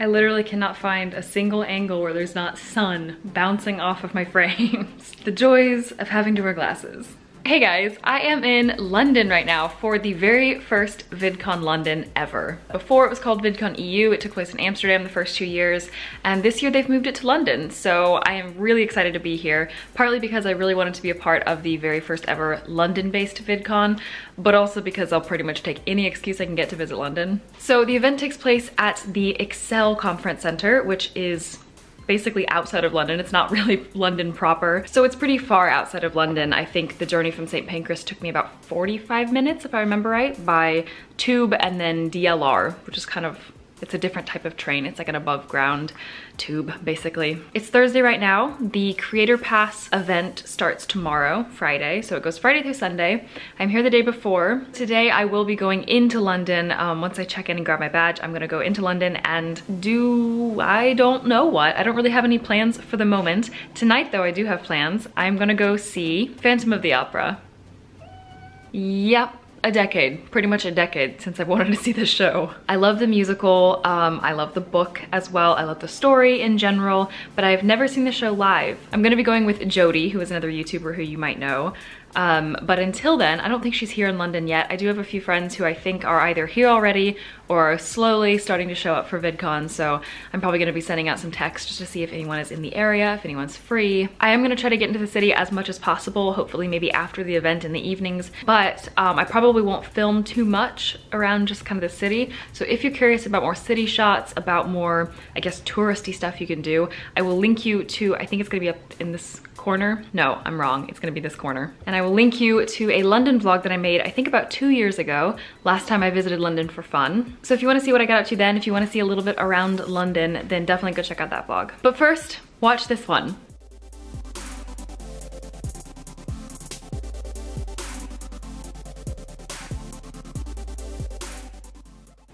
I literally cannot find a single angle where there's not sun bouncing off of my frames. The joys of having to wear glasses. Hey guys, I am in London right now for the very first VidCon London ever. Before it was called VidCon EU, it took place in Amsterdam the first 2 years, and this year they've moved it to London, so I am really excited to be here, partly because I really wanted to be a part of the very first ever London-based VidCon, but also because I'll pretty much take any excuse I can get to visit London. So the event takes place at the Excel Conference Centre, which is basically outside of London. It's not really London proper, so it's pretty far outside of London. I think the journey from St. Pancras took me about 45 minutes, if I remember right, by tube and then DLR, which is kind of, it's a different type of train. It's like an above ground tube, basically. It's Thursday right now. The Creator Pass event starts tomorrow, Friday. So it goes Friday through Sunday. I'm here the day before. Today I will be going into London. Once I check in and grab my badge, I'm gonna go into London and do, I don't know what. I don't really have any plans for the moment. Tonight though, I do have plans. I'm gonna go see Phantom of the Opera. Yep. A decade, pretty much a decade since I've wanted to see this show. I love the musical, I love the book as well, I love the story in general, but I've never seen the show live. I'm gonna be going with Jody, who is another YouTuber who you might know. But until then, I don't think she's here in London yet. I do have a few friends who I think are either here already or are slowly starting to show up for VidCon, so I'm probably gonna be sending out some texts just to see if anyone is in the area, if anyone's free. I am gonna try to get into the city as much as possible, hopefully maybe after the event in the evenings, but I probably won't film too much around just kind of the city. So if you're curious about more city shots, about more, I guess, touristy stuff you can do, I will link you to, I think it's gonna be up in this corner. No, I'm wrong. It's gonna be this corner. And I will link you to a London vlog that I made, I think about 2 years ago, last time I visited London for fun. So if you wanna see what I got up to then, if you wanna see a little bit around London, then definitely go check out that vlog. But first, watch this one.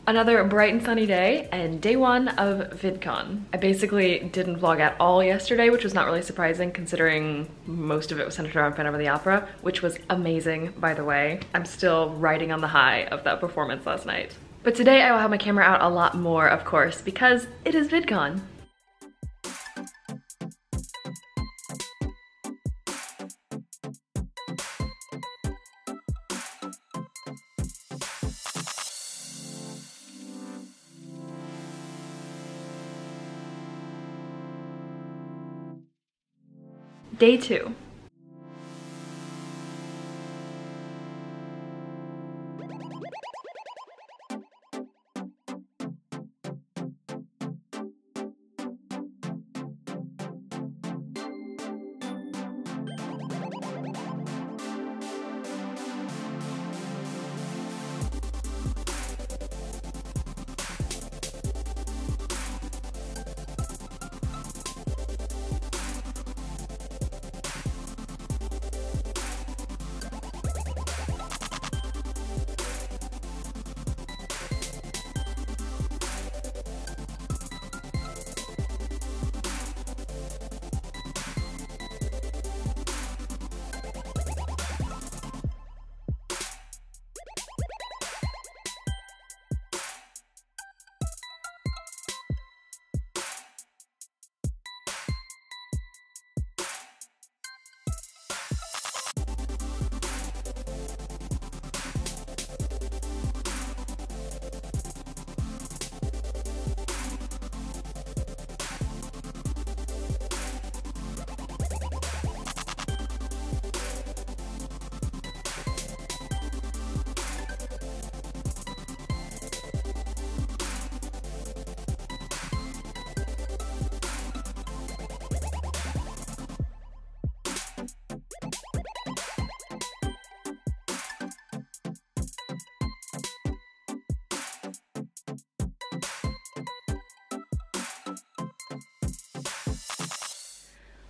Another bright and sunny day and day one of VidCon. I basically didn't vlog at all yesterday, which was not really surprising considering most of it was centered around Phantom of the Opera, which was amazing, by the way. I'm still riding on the high of that performance last night. But today I will have my camera out a lot more, of course, because it is VidCon. Day 2.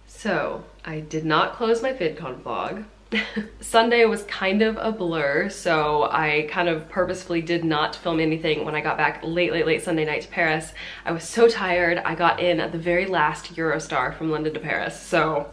So I did not close my VidCon vlog. Sunday was kind of a blur, so I kind of purposefully did not film anything when I got back late Sunday night to Paris. I was so tired. I got in at the very last Eurostar from London to Paris, so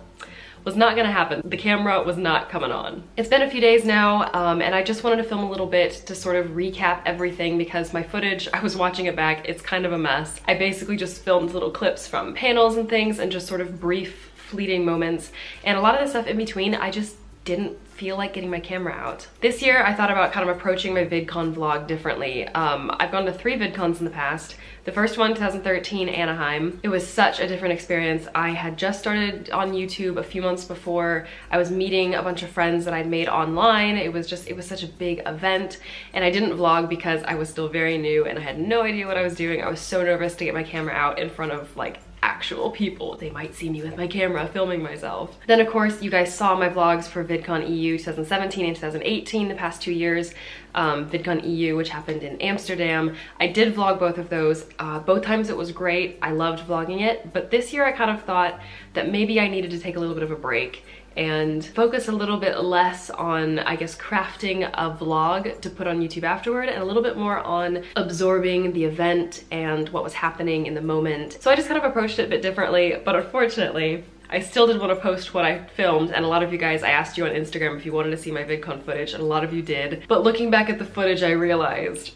was not gonna happen. The camera was not coming on. It's been a few days now, and I just wanted to film a little bit to sort of recap everything because my footage, I was watching it back, it's kind of a mess. I basically just filmed little clips from panels and things and just sort of brief, fleeting moments. And a lot of the stuff in between, I just didn't feel like getting my camera out. This year, I thought about kind of approaching my VidCon vlog differently. I've gone to 3 VidCons in the past. The first one, 2013, Anaheim. It was such a different experience. I had just started on YouTube a few months before. I was meeting a bunch of friends that I'd made online. It was such a big event, and I didn't vlog because I was still very new and I had no idea what I was doing. I was so nervous to get my camera out in front of like actual people. They might see me with my camera filming myself. Then of course you guys saw my vlogs for VidCon EU 2017 and 2018, the past 2 years. VidCon EU, which happened in Amsterdam. I did vlog both of those. Both times it was great. I loved vlogging it, but this year I kind of thought that maybe I needed to take a little bit of a break and focus a little bit less on, I guess, crafting a vlog to put on YouTube afterward, and a little bit more on absorbing the event and what was happening in the moment. So I just kind of approached it a bit differently, but unfortunately, I still did want to post what I filmed, and a lot of you guys, I asked you on Instagram if you wanted to see my VidCon footage, and a lot of you did. But looking back at the footage, I realized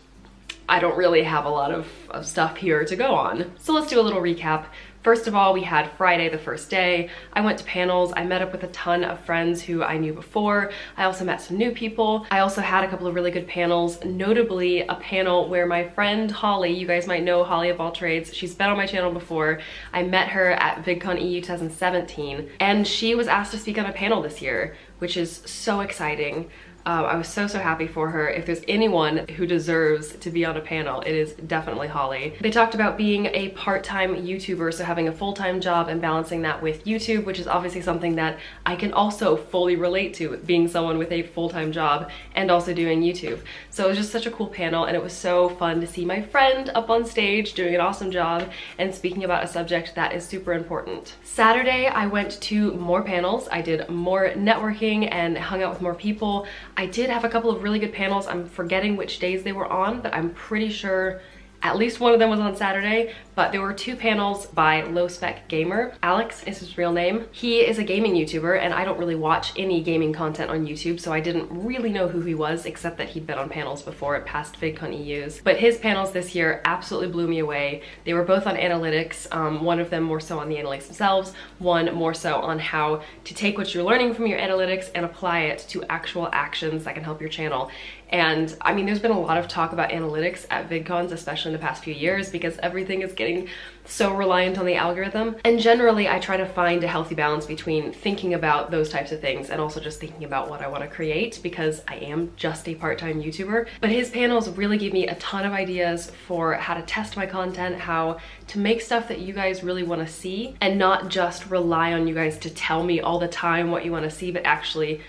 I don't really have a lot of stuff here to go on. So let's do a little recap. First of all, we had Friday, the first day. I went to panels. I met up with a ton of friends who I knew before. I also met some new people. I also had a couple of really good panels, notably a panel where my friend Holly, you guys might know Holly of All Trades, she's been on my channel before. I met her at VidCon EU 2017, and she was asked to speak on a panel this year, which is so exciting. I was so happy for her. If there's anyone who deserves to be on a panel, it is definitely Holly. They talked about being a part-time YouTuber, so having a full-time job and balancing that with YouTube, which is obviously something that I can also fully relate to, being someone with a full-time job and also doing YouTube. So it was just such a cool panel, and it was so fun to see my friend up on stage doing an awesome job and speaking about a subject that is super important. Saturday, I went to more panels. I did more networking and hung out with more people. I did have a couple of really good panels. I'm forgetting which days they were on, but I'm pretty sure at least one of them was on Saturday, but there were 2 panels by Low Spec Gamer. Alex is his real name. He is a gaming YouTuber, and I don't really watch any gaming content on YouTube, so I didn't really know who he was, except that he'd been on panels before at past VidCon EUs. But his panels this year absolutely blew me away. They were both on analytics, one of them more so on the analytics themselves, one more so on how to take what you're learning from your analytics and apply it to actual actions that can help your channel. And I mean, there's been a lot of talk about analytics at VidCons, especially in the past few years, because everything is getting so reliant on the algorithm. And generally, I try to find a healthy balance between thinking about those types of things and also just thinking about what I want to create, because I am just a part-time YouTuber. But his panels really gave me a ton of ideas for how to test my content, how to make stuff that you guys really want to see, and not just rely on you guys to tell me all the time what you want to see, but actually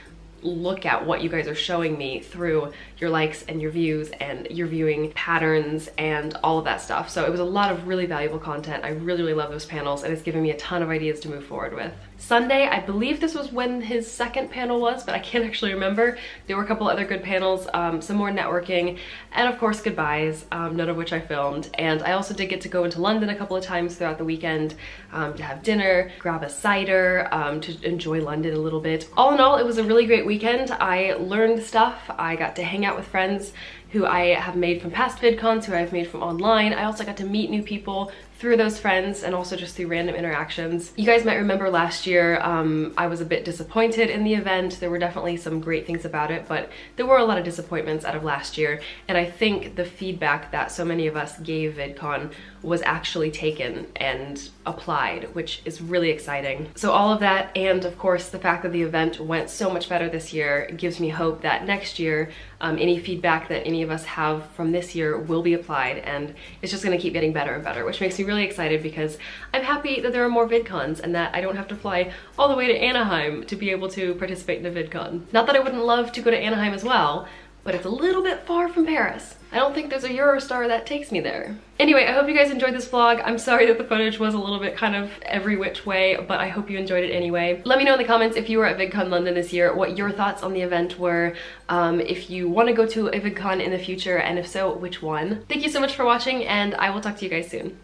look at what you guys are showing me through your likes and your views and your viewing patterns and all of that stuff. So it was a lot of really valuable content. I really love those panels, and it's given me a ton of ideas to move forward with. Sunday, I believe this was when his second panel was, but I can't actually remember. There were a couple other good panels, some more networking, and of course goodbyes, none of which I filmed. And I also did get to go into London a couple of times throughout the weekend to have dinner, grab a cider, to enjoy London a little bit. All in all, it was a really great weekend. I learned stuff. I got to hang out with friends who I have made from past VidCons, who I've made from online. I also got to meet new people through those friends and also just through random interactions. You guys might remember last year I was a bit disappointed in the event. There were definitely some great things about it, but there were a lot of disappointments out of last year, and I think the feedback that so many of us gave VidCon was actually taken and applied, which is really exciting. So all of that, and of course the fact that the event went so much better this year, gives me hope that next year any feedback that any of us have from this year will be applied, and it's just gonna keep getting better and better, which makes me really excited because I'm happy that there are more VidCons and that I don't have to fly all the way to Anaheim to be able to participate in a VidCon. Not that I wouldn't love to go to Anaheim as well, but it's a little bit far from Paris. I don't think there's a Eurostar that takes me there. Anyway, I hope you guys enjoyed this vlog. I'm sorry that the footage was a little bit kind of every which way, but I hope you enjoyed it anyway. Let me know in the comments if you were at VidCon London this year, what your thoughts on the event were, if you want to go to a VidCon in the future, and if so, which one. Thank you so much for watching, and I will talk to you guys soon.